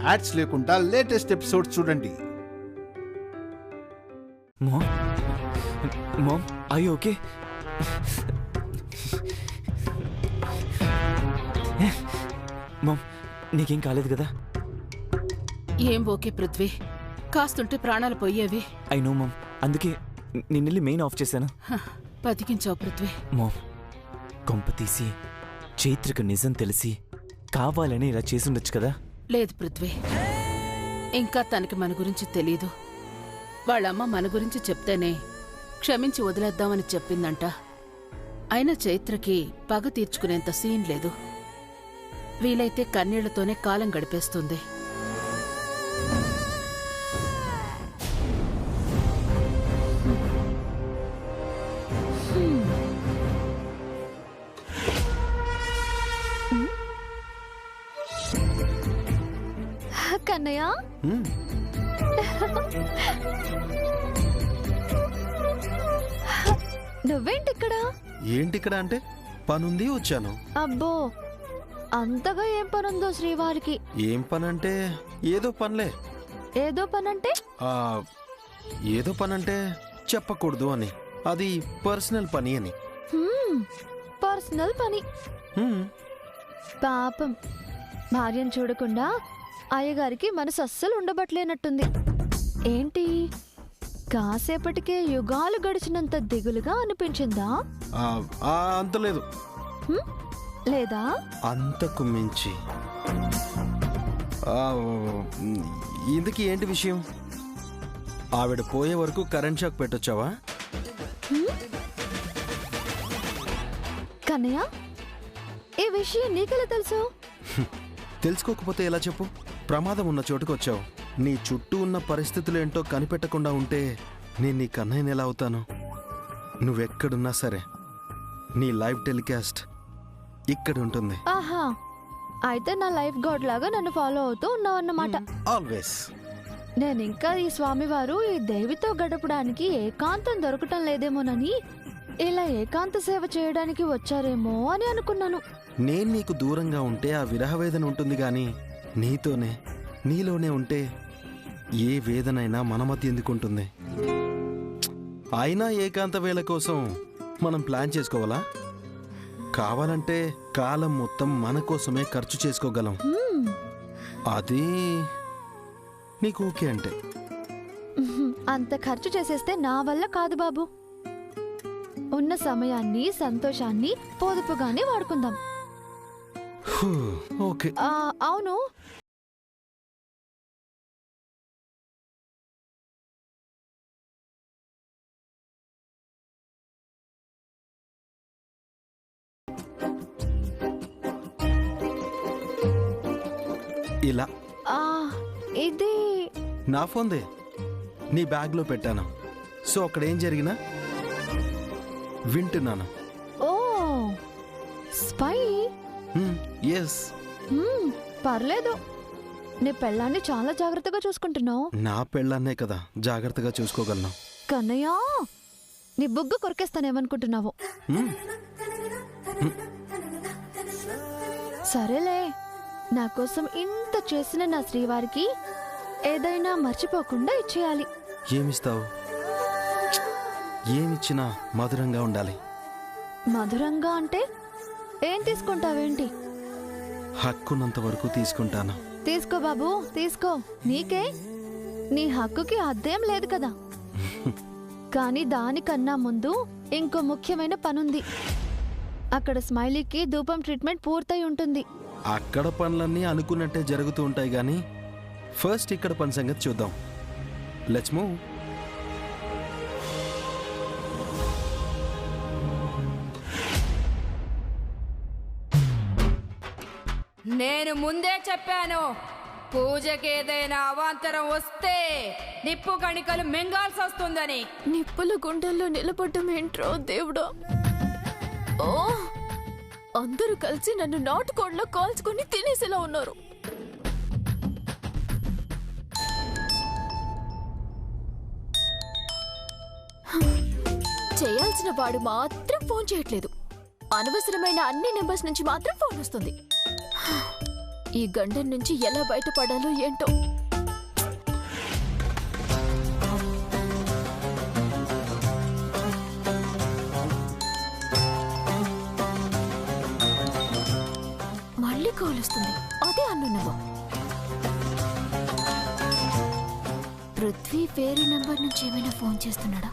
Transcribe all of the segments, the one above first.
Ads లేకుండా latest episodes చూడండి. Mom I okay? Ma'am నీకేం కాలేదు కదా? ఏం ఓకే పృథ్వీ, కాస్తుంటే ప్రాణాలు పోయేవి. ఐ నో మామ్, అందుకే నిన్నెళ్ళి మెయిన్ ఆఫ్ చేశాను. బతికించావు పృథ్వీ. మామ్ కొంప తీసి చైత్రకు నిజం తెలిసి కావాలని ఇలా చేసుండొచ్చు కదా? లేదు పృథ్వీ, ఇంకా తనకి మన గురించి తెలీదు. వాళ్ళమ్మ మన గురించి చెప్తేనే క్షమించి వదిలేద్దామని చెప్పిందంట. అయినా చైత్రకి పగ తీర్చుకునేంత సీన్ లేదు. వీలైతే కన్నీళ్లతోనే కాలం గడిపేస్తుంది. కన్నయ్య, నువ్వేంటిక్కడ? ఏంటిక్కడ అంటే పనుంది వచ్చాను. అబ్బో, అంతగా ఏం పనుందో శ్రీవారికి? ఏం పనంటే ఏదో పనిలే. ఏదో పనంటే? ఏదో పనంటే చెప్పకూడదు అని, అది పర్సనల్ పని అని. పర్సనల్ పని. పాపం, భార్యను చూడకుండా అయ్యగారికి మనసు అస్సలు ఉండబట్లేనట్టుంది. ఏంటి, కాసేపటికే యుగాలు గడిచినంత దిగులుగా అనిపించిందా? అంత లేదు. లేదా? అంతకు మించి. ఇందుకు ఏంటి విషయం? ఆవిడ పోయే వరకు కరెంట్ షాక్ పెట్టొచ్చావా? కన్నయ్య, ఈ విషయం నీకెలా తెలుసు? తెలుసుకోకపోతే ఎలా చెప్పు? ప్రమాదం ఉన్న చోటుకు వచ్చావు. నీ చుట్టూ ఉన్న పరిస్థితులేంటో కనిపెట్టకుండా ఉంటే నేను నీ కన్నయ్యని ఎలా అవుతాను? నువ్వెక్కడున్నా సరే నీ లైవ్ టెలికాస్ట్ ఇక్కడ ఉంటుంది. ఆహా, అయితే నా లైఫ్ గాడ్ లాగా నన్ను ఫాలో అవుతూ ఉన్నావన్నమాట. ఆల్వేస్. నేనింకా ఈ స్వామివారు ఈ దేవితో గడపడానికి ఏకాంతం దొరకటం లేదేమోనని ఇలా ఏకాంత సేవ చేయడానికి వచ్చారేమో అని అనుకున్నాను. నేను నీకు దూరంగా ఉంటే ఆ విరహవేదన ఉంటుంది గాని నీతోనే, నీలోనే ఉంటే ఏ వేదనైనా మన మధ్య ఎందుకుంటుంది? అయినా ఏకాంత వేళ కోసం మనం ప్లాన్ చేసుకోవాలా? కావాలంటే కాలం మొత్తం మన కోసమే ఖర్చు చేసుకోగలం. అది నీకు ఓకే అంటే. అంత ఖర్చు చేసేస్తే నా వల్ల కాదు బాబు. ఉన్న సమయాన్ని, సంతోషాన్ని పొదుపుగానే వాడుకుందాం. ఓకే. అవును, ఇలా ఇది నా ఫోన్దే, నీ బ్యాగ్లో పెట్టాను. సో అక్కడ ఏం జరిగినా వింటున్నాను. ఓ, స్పై. ఎస్. పర్లేదు, నీ పెళ్ళాన్ని చాలా జాగ్రత్తగా చూసుకుంటున్నావు. నా పెళ్ళాన్నే కదా జాగ్రత్తగా చూసుకోగలను. కన్నయ్య, నీ బుగ్గ కొరికేస్తానేమనుకుంటున్నావు? సరేలే, నా కోసం ఇంత చేసిన నా శ్రీవారికి ఏదైనా మర్చిపోకుండా ఇచ్చేయాలి. ఏమిస్తావు? ఏమిచ్చినా మధురంగా ఉండాలి. మధురంగా అంటే ఏం తీసుకుంటావేంటి? హక్కున్నంత వరకు తీసుకుంటాను. తీసుకో బాబు, తీసుకో. నీకే, నీ హక్కుకి అద్దేం లేదు కదా. కానీ దానికన్నా ముందు ఇంకో ముఖ్యమైన పనుంది. అక్కడ స్మైలీకి ధూపం ట్రీట్మెంట్ పూర్తయి ఉంటుంది. అక్కడ పనులన్నీ అనుకున్నట్టే జరుగుతూ ఉంటాయి గానీ ఫస్ట్ ఇక్కడ పని సంగతి చూద్దాం. Let's move. నేను ముందే చెప్పాను, పూజకేదైనా అవాంతరం వస్తే నిప్పు కణికలు మింగాల్సి వస్తుందని. నిప్పుల గుండెల్లో నిలబడ్డం ఏంట్రో దేవుడా. ఓ, అందరూ కలిసి నన్ను నాటుకోడ్లో కాల్చుకొని తినేసేలా ఉన్నారు. చేయాల్సిన వాడు మాత్రం ఫోన్ చేయట్లేదు. అనవసరమైన అన్ని నెంబర్స్ నుంచి మాత్రం ఫోన్ వస్తుంది. ఈ గండం నుంచి ఎలా బయటపడాలో ఏంటో. మళ్ళీ కాల్ వస్తుంది. అదే అన్నున్నావా? పృథ్వీ వేరే నంబర్ నుంచి ఏమైనా ఫోన్ చేస్తున్నాడా?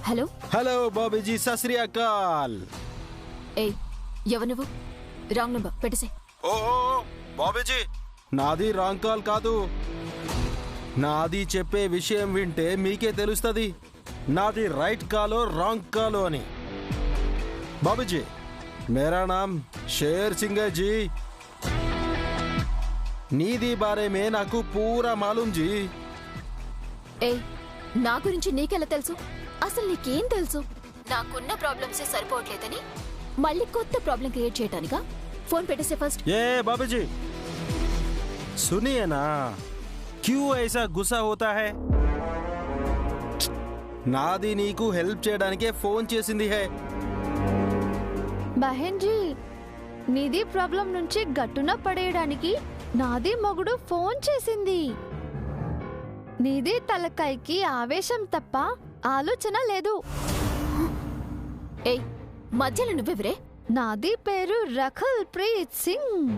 హలో హలో బాబీజీ, సశ్రీ అకాల్. ఏయ్, ఎవరు నువ్వు? Wrong number పెట్టేసే. ఓ బాబీజీ, నాది రాంగ్ కాల్ కాదు. నాది చెప్పే విషయం వింటే మీకే తెలుస్తుంది నాది రైట్ కాలో రాంగ్ కాలో అని. బాబీజీ, మేరా నామ్ షేర్ సింగ్ హై జీ. నీది బారే మే నాకు పూరా మాలూం జీ. ఏయ్, నా గురించి నీకెలా తెలుసు? అసలు నీకేం తెలుసు? నాకున్న ప్రాబ్లమ్సే సరిపోవట్లేదని మళ్ళీ కొత్త ప్రాబ్లం క్రియేట్ చేయటానికా? ఫోన్ పెట్టేసే ఫస్ట్. ఏ బాబీజీ, सुनिए ना, क्यों ऐसा गुस्सा होता है? నాది నీకు హెల్ప్ చేయడానికే ఫోన్ చేసింది హే. బహన్ జీ, నీది ప్రాబ్లం నుంచి గట్టున పడేయడానికి నాది మొగుడు ఫోన్ చేసింది. నీది తలకాయకి ఆవేశం తప్ప ఆలోచన లేదు. ఏయ్, మధ్యలో నువ్వెవరే? నాది పేరు Rakul Preet Singh.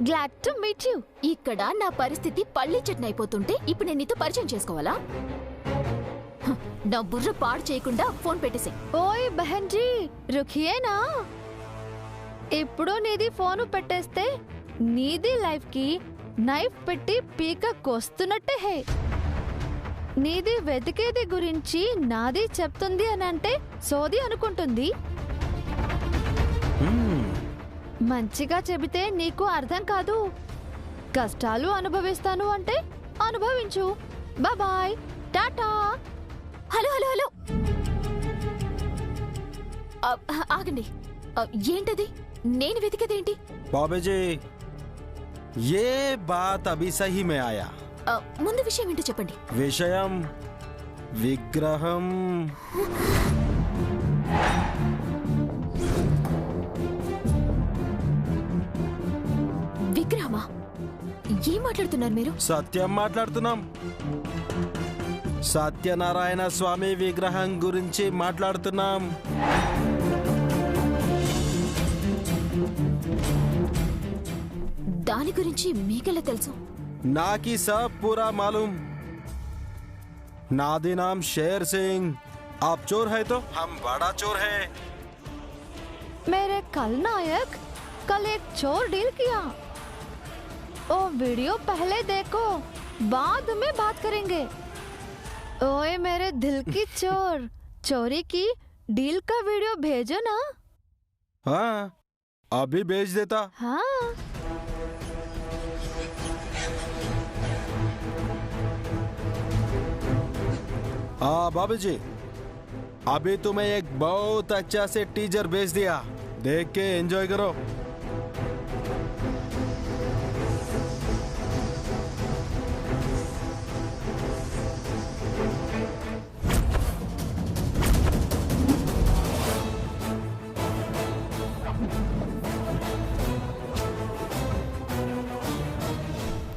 Glad to meet you. ఇక్కడ నా పరిస్థితి పల్లి చట్నీ అయిపోతుంటే ఇప్పుడు నేను నీతో పరిచయం చేసుకోవాలా? నా బుర్ర పాడు చేయకుండా ఫోన్ పెట్టేసే. ఓయ్ బహన్ జీ, రుఖియేనా? ఇప్పుడు నీది ఫోను పెట్టేస్తే నీది లైఫ్ కి నైఫ్ పెట్టి పీక కోస్తున్నట్టే హే. నీది వెతికేది గురించి నాది చెప్తుంది అని అంటే సోది అనుకుంటుంది. మంచిగా చెబితే నీకు అర్థం కాదు. కష్టాలు అనుభవిస్తాను అంటే అనుభవించు. Bye, tata. Hello hello hello, ఆగండి. ఏంటది? నేను వెతికేదేంటి? బాబీజీ, ये बात अभी सही में आया. ముందు విషయం ఏంటో చెప్పండి. విషయం విగ్రహం. విగ్రహమా? ఏం మాట్లాడుతున్నారు మీరు? సత్యం మాట్లాడుతున్నాం. సత్యనారాయణ స్వామి విగ్రహం గురించి మాట్లాడుతున్నాం. దాని గురించి మీకెలా తెలుసు? నాకి సబ్ పూరా మాలూమ్. నాది నామ్ షేర్ సింగ్. आप चोर है तो हम बड़ा चोर है. मेरे कल नायक कल एक चोर डील किया. ओ वीडियो पहले देखो, बाद में बात करेंगे. ओए मेरे दिल की चोर, चोरी की डील का वीडियो भेजो ना. हाँ, अभी भेज देता. हाँ. बाबूजी, अभी तुम्हें एक बहुत अच्छा से टीजर भेज दिया. देख के एंजॉय करो.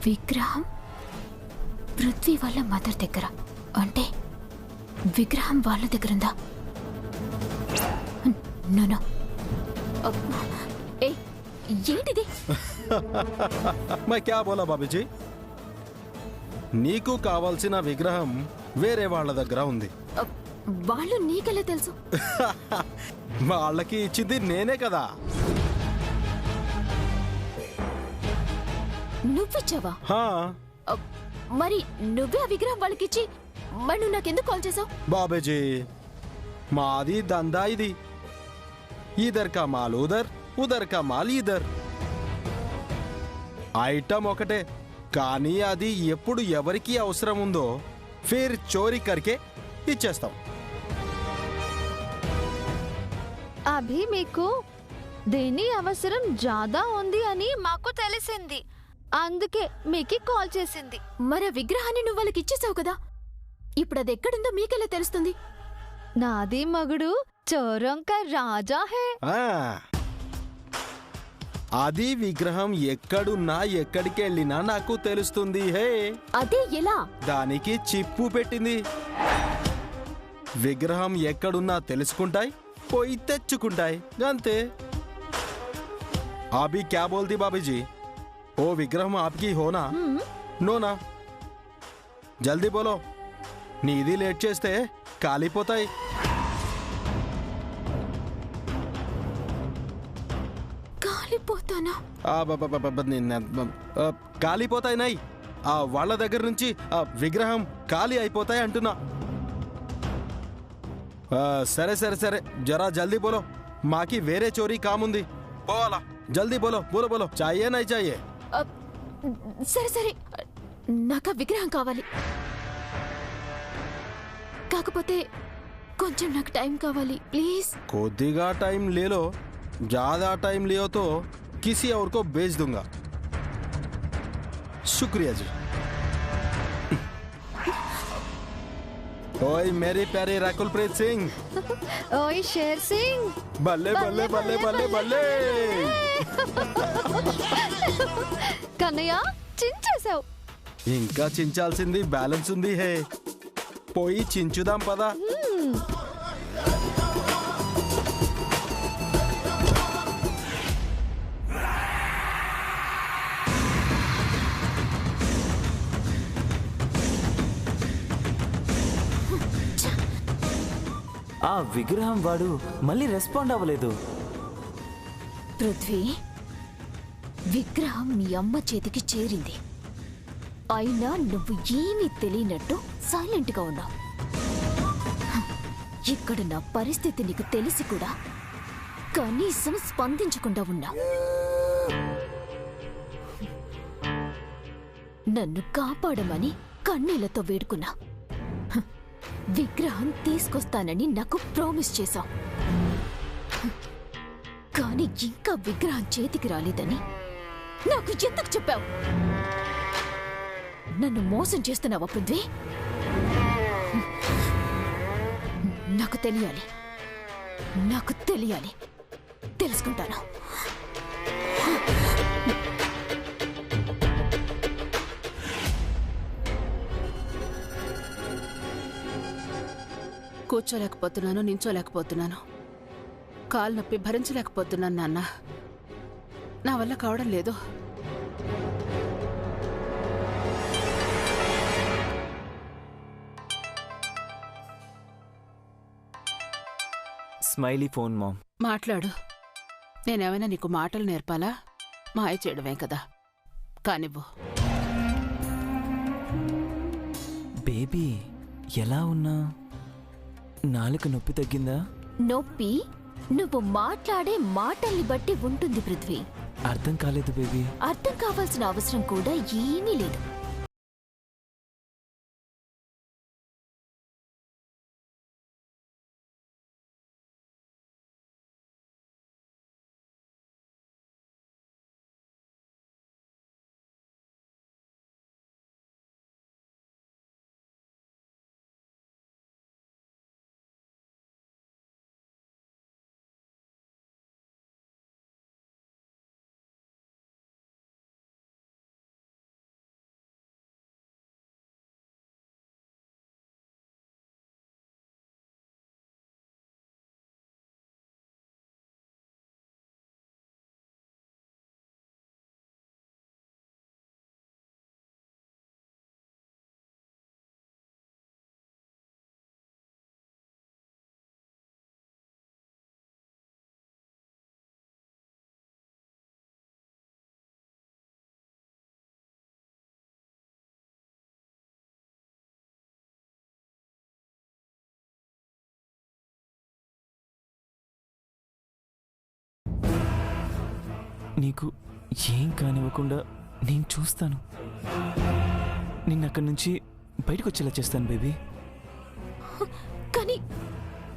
విగ్రహం పృథ్వీ వాళ్ళ మదర్ దగ్గర అంటే విగ్రహం వాళ్ళ దగ్గర ఉందా? నో. ఏ, ఏంటిది? मैं क्या बोला बाबूजी? నీకు కావాల్సిన విగ్రహం వేరే వాళ్ళ దగ్గర ఉంది. వాళ్ళు నీకెలా తెలుసు? వాళ్ళకి ఇచ్చింది నేనే కదా. నువ్విచ్చావా? హా. మరి నువ్వే ఆ విగ్రహం వాళ్ళకిచ్చి మరి నువ్వు నాకెందుకు కాల్ చేసావు? బాబేజీ, మాది దందా ఇది. ఇదర్ కా మాల్ ఉదర్, ఉదర్ కా మాల్ ఇదర్. ఐటమ్ ఒకటే, కానీ అది ఎప్పుడు ఎవరికి అవసరం ఉందో ఫిర్ చోరీ కర్కే ఇచ్చేస్తాం. అభి మీకు దేని అవసరం జాదా ఉంది అని మాకు తెలిసింది. అందుకే మీకి కాల్ చేసింది. మరి ఆ విగ్రహాన్ని నువ్వు వాళ్ళకి ఇచ్చేసావు కదా, ఇప్పుడు అది ఎక్కడుందో మీకెలా తెలుస్తుంది? నాది మగుడు चोरों का राजा है। ఆ, అది విగ్రహం ఎక్కడున్నా ఎక్కడికి వెళ్ళినా నాకు తెలుస్తుంది. హే, అదే ఎలా? దానికి చిప్పు పెట్టింది. విగ్రహం ఎక్కడున్నా తెలుసుకుంటాయి, పోయి తెచ్చుకుంటాయి, అంతే. అభి క్యా బోల్తీ బాబీజీ? ఓ విగ్రహం ఆప్కి హోనా? నోనా? జల్దీ బోలో, నీది లేట్ చేస్తే కాలిపోతాయి. కాలిపోతానా? కాలిపోతాయి నై, వాళ్ళ దగ్గర నుంచి విగ్రహం ఖాళీ అయిపోతాయి అంటున్నా. సరే సరే సరే, జరా జల్దీ బోలో, మాకి వేరే చోరీ కాముంది. పోవాలా, జల్దీ బోలో బోలో బోలో. చాయే నై చాయే? సరే సరే, నాకు ఆ విగ్రహం కావాలి. కాకపోతే కొంచెం నాకు టైం కావాలి ప్లీజ్. కొద్దిగా టైం లేలో, ज्यादा टाइम लियो तो किसी और को बेच दूंगा. शुक्रिया जी. ओए मेरी प्यारी राकुलप्रीत सिंह. ओए शेर सिंह. बल्ले बल्ले बल्ले बल्ले बल्ले. కన్నయ్య చించేసావు. ఇంకా చించాల్సింది బ్యాలెన్స్ ఉంది. హే, పోయి చించుదాం పదా. ఆ విగ్రహం వాడు మళ్ళీ రెస్పాండ్ అవ్వలేదు. పృథ్వీ, విగ్రహం మీ అమ్మ చేతికి చేరింది. అయినా నువ్వు ఏమీ తెలియనట్టు సైలెంట్ గా ఉన్నావు. ఇక్కడ నా పరిస్థితి నీకు తెలిసి కూడా కనీసం స్పందించకుండా ఉన్నావు. నన్ను కాపాడమని కన్నీళ్లతో వేడుకున్నా. విగ్రహం తీసుకొస్తానని నాకు ప్రామిస్ చేశావు. కానీ ఇంకా విగ్రహం చేతికి రాలేదని నాకు ఎందుకు చెప్పావు? నన్ను మోసం చేస్తున్నావా పృథ్వీ? నాకు తెలియాలి, నాకు తెలియాలి, తెలుసుకుంటాను. కూర్చోలేకపోతున్నాను, నించోలేకపోతున్నాను, కాలు నొప్పి భరించలేకపోతున్నాను నాన్న. నా వల్ల కావడం లేదు. Smiley phone mom. మాట్లాడు. నేనేమైనా నీకు మాటలు నేర్పాలా? మాయ చేయడమే కదా. కానివ్వు. బేబీ ఎలా ఉన్నా? నాలుక నొప్పి తగ్గిందా? నొప్పి నువ్వు మాట్లాడే మాటల్ని బట్టి ఉంటుంది పృథ్వీ. అర్థం కాలేదు బేబీ. అర్థం కావాల్సిన అవసరం కూడా ఏమీ లేదు. నీకు ఏం కానివ్వకుండా నేను చూస్తాను. నిన్నక్కడి నుంచి బయటకు వచ్చేలా చేస్తాను బేబీ. కానీ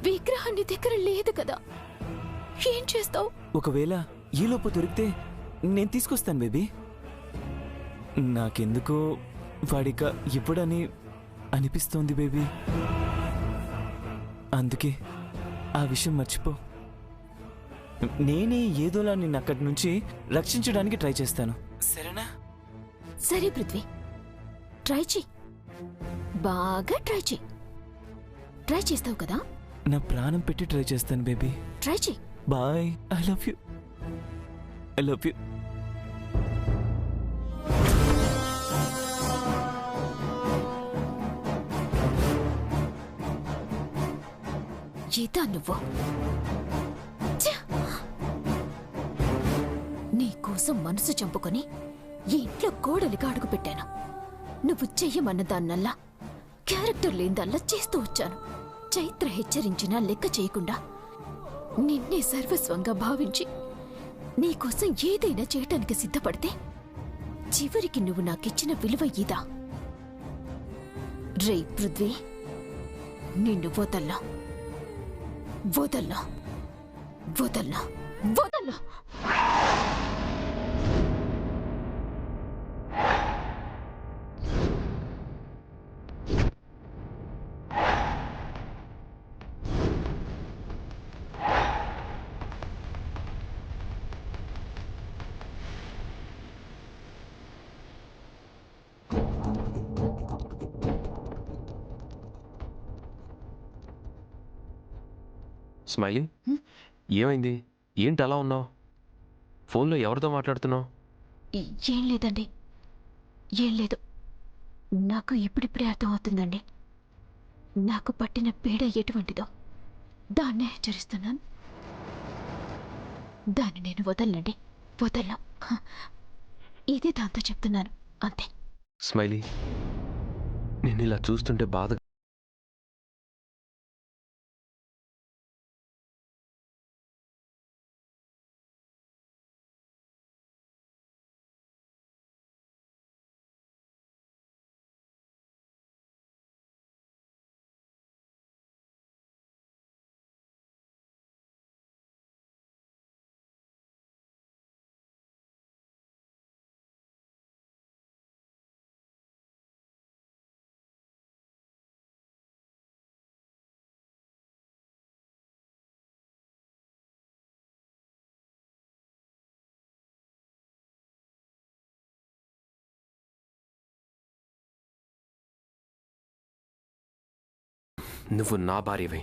విగ్రహం నీ దగ్గర లేదు కదా, ఏం చేస్తావు? ఒకవేళ ఈలోపు దొరికితే నేను తీసుకొస్తాను బేబీ. నాకెందుకో వాడిక ఇవ్వడని అనిపిస్తోంది బేబీ. అందుకే ఆ విషయం మర్చిపో. నేనే ఏదోలా నిన్ను అక్కడి నుంచి రక్షించడానికి ట్రై చేస్తాను, సరేనా? సరే పృథ్వీ, ట్రై చెయ్యి, బాగా ట్రై చెయ్యి. ట్రై చేస్తావు కదా? నా ప్రాణం పెట్టి ట్రై చేస్తాను బేబీ. ట్రై చెయ్యి. Bye. I love you. I love you. ఏదా నువ్వు? ఛ! నీకోసం మనసు చంపుకొని ఈ ఇంట్లో కోడలిగా అడుగు పెట్టాను. నువ్వు చెయ్యమన్న దాన్నల్లా, క్యారెక్టర్ లేనిదల్లా చేస్తూ వచ్చాను. చైత్ర హెచ్చరించినా లెక్క చేయకుండా నిన్నే సర్వస్వంగా భావించి నీకోసం ఏదైనా చేయటానికి సిద్ధపడితే చివరికి నువ్వు నాకిచ్చిన విలువ ఇదా? రే పృథ్వీ, నిన్ను వదల్లా, వదల్లా, వదల్లా, వదల్లా. స్మైలీ, ఏమైంది? ఏంటి అలా ఉన్నావు? ఫోన్లో ఎవరితో మాట్లాడుతున్నావు? ఏం లేదండి, ఏం లేదు. నాకు ఇప్పుడిప్పుడే అర్థం అవుతుందండి. నాకు పట్టిన పీడ ఎటువంటిదో దాన్నే హెచ్చరిస్తున్నాను. దాన్ని నేను వదలనండి, వదలను. ఇదే దాంతో చెప్తున్నాను, అంతే. స్మైలీ, నేను ఇలా చూస్తుంటే బాధ. నువ్వు నా భార్యవే,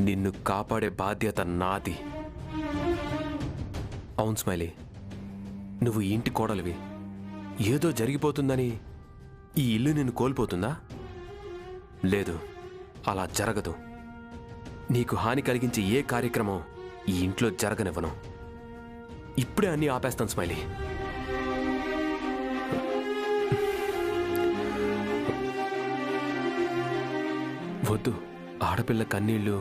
నిన్ను కాపాడే బాధ్యత నాది. అవును స్మైలీ, నువ్వు ఈ ఇంటి కోడలివి. ఏదో జరిగిపోతుందని ఈ ఇల్లు నిన్ను కోల్పోతుందా? లేదు, అలా జరగదు. నీకు హాని కలిగించే ఏ కార్యక్రమం ఈ ఇంట్లో జరగనివ్వను. ఇప్పుడే అన్నీ ఆపేస్తాను స్మైలీ. వద్దు, ఆడపిల్ల కన్నీళ్ళు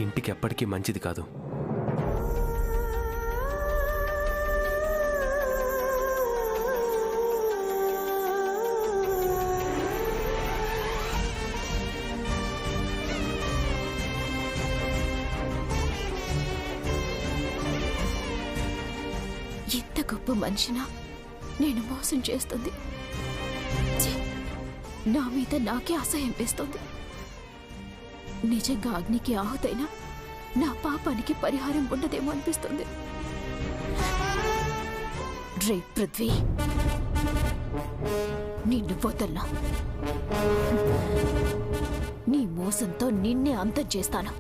ఇంటికి ఎప్పటికీ మంచిది కాదు. ఎంత గొప్ప మనిషినా నేను మోసం చేస్తుంది. ఛీ! నా మీద నాకే అసహ్యం వేస్తుంది. నిజంగా అగ్నికి ఆహుతైనా నా పాపానికి పరిహారం ఉండదేమో అనిపిస్తుంది. రే పృథ్వీ, నిన్ను వదల్లా. నీ మోసంతో నిన్నే అంతం చేస్తాను.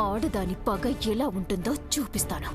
ఆడదాని పగ ఎలా ఉంటుందో చూపిస్తాను.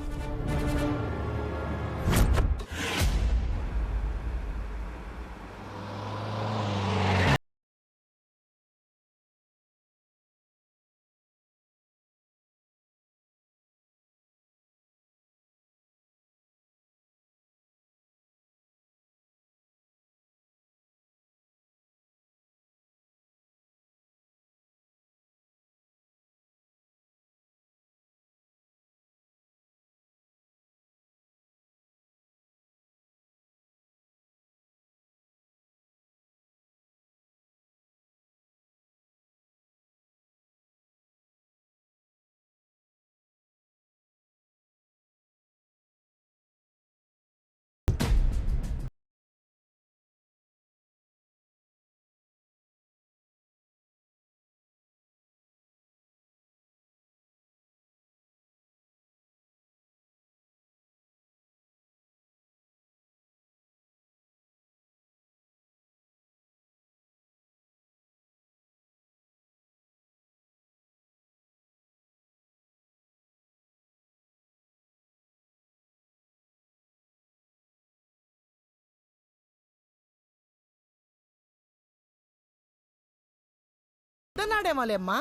వద్దన్నాడేమోలేమ్మా.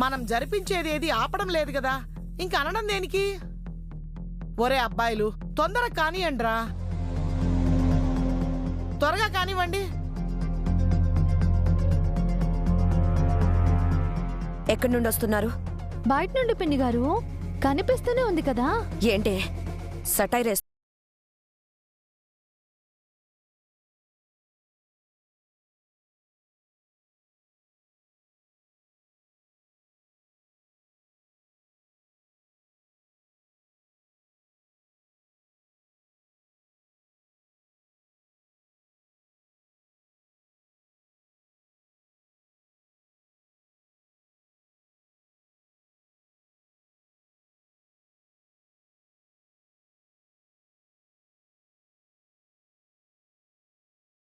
మనం జరిపించేది ఏది ఆపడం లేదు కదా, ఇంక అనడం దేనికి? ఒరే అబ్బాయిలు, తొందరగా కానియండ్రా, త్వరగా కానివ్వండి. ఎక్కడి నుండి వస్తున్నారు? బయట నుండి పిన్ని గారు, కనిపిస్తూనే ఉంది కదా. ఏంటే సటైర్